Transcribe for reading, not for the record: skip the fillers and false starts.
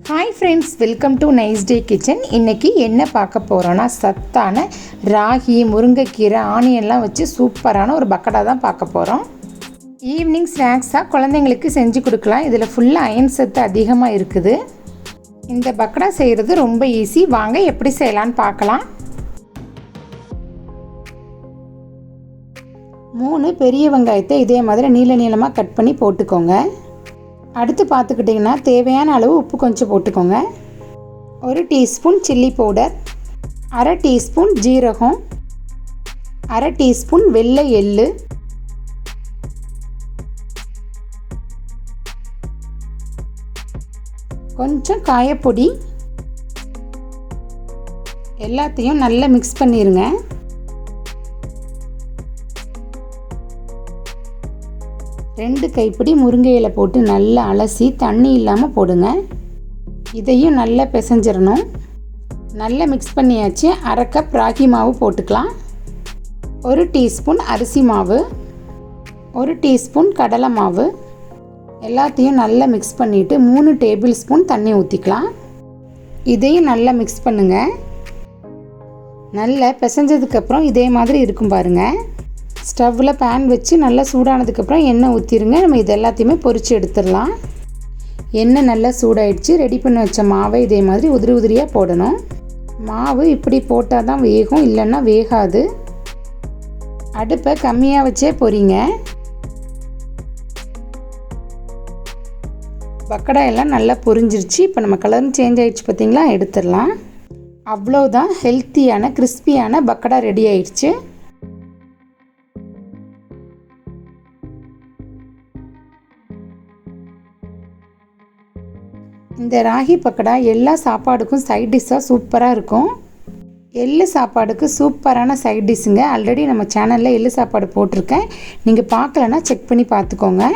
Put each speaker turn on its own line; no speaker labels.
Hi friends, welcome to nice day kitchen. இன்றைக்கி என்ன பார்க்க போகிறோன்னா சத்தான ராகி, முருங்கைக்கீரை, ஆனியன்லாம் வச்சு சூப்பரான ஒரு பக்கடா தான் பார்க்க போகிறோம். ஈவினிங் ஸ்நாக்ஸாக குழந்தைங்களுக்கு செஞ்சு கொடுக்கலாம். இதில் ஃபுல்லாக அயன் சத்து அதிகமாக இருக்குது. இந்த பக்கடா செய்கிறது ரொம்ப ஈஸி. வாங்க எப்படி செய்யலான்னு பார்க்கலாம். 3 பெரிய வெங்காயத்தை இதே மாதிரி நீள நீளமாக கட் பண்ணி போட்டுக்கோங்க. அடுத்து பார்த்துக்கிட்டிங்கன்னா தேவையான அளவு உப்பு கொஞ்சம் போட்டுக்கோங்க. 1 டீஸ்பூன் சில்லி பவுடர், 1/2 டீஸ்பூன் ஜீரகம், 1/2 டீஸ்பூன் வெள்ளை எள்ளு, கொஞ்சம் காயப்பொடி, எல்லாத்தையும் நல்லா மிக்ஸ் பண்ணிடுங்க. ரெண்டு கைப்பிடி முருங்கை இலை போட்டு நல்லா அலசி தண்ணி இல்லாமல் போடுங்க. இதையும் நல்லா பிசைஞ்சிடணும். நல்லா மிக்ஸ் பண்ணியாச்சு. 1/2 கப் ராகி மாவு போட்டுக்கலாம். 1 டீஸ்பூன் அரிசி மாவு, 1 டீஸ்பூன் கடலை மாவு, எல்லாத்தையும் நல்லா மிக்ஸ் பண்ணிவிட்டு 3 டேபிள் ஸ்பூன் தண்ணி ஊற்றிக்கலாம். இதையும் நல்லா மிக்ஸ் பண்ணுங்கள். நல்லா பிசைஞ்சதுக்கப்புறம் இதே மாதிரி இருக்கும் பாருங்கள். ஸ்டவ்வில் பேன் வச்சு நல்லா சூடானதுக்கப்புறம் எண்ணெய் ஊற்றிடுங்க. நம்ம இது எல்லாத்தையுமே பொரித்து எடுத்துடலாம். எண்ணெய் நல்லா சூடாயிடுச்சு. ரெடி பண்ணி வச்ச மாவை இதே மாதிரி உதிரி உதிரியாக போடணும். மாவு இப்படி போட்டால் தான் வேகும், இல்லைன்னா வேகாது. அடுப்பை கம்மியாக வச்சே பொரிங்க. பக்கடா எல்லாம் நல்லா பொரிஞ்சிருச்சு. இப்போ நம்ம கலரும் சேஞ்ச் ஆகிடுச்சு பார்த்திங்களா, எடுத்துடலாம். அவ்வளோதான், ஹெல்த்தியான கிறிஸ்பியான பக்கடா ரெடி ஆயிடுச்சு. இந்த ராகி பக்கடா எல்லா சாப்பாடுக்கும் சைட் டிஷ்ஷாக சூப்பராக இருக்கும். எள்ளு சாப்பாடுக்கு சூப்பரான சைட் டிஷ்ஷுங்க. ஆல்ரெடி நம்ம சேனலில் எள்ளு சாப்பாடு போட்டிருக்கேன். நீங்கள் பார்க்கலன்னா செக் பண்ணி பார்த்துக்கோங்க.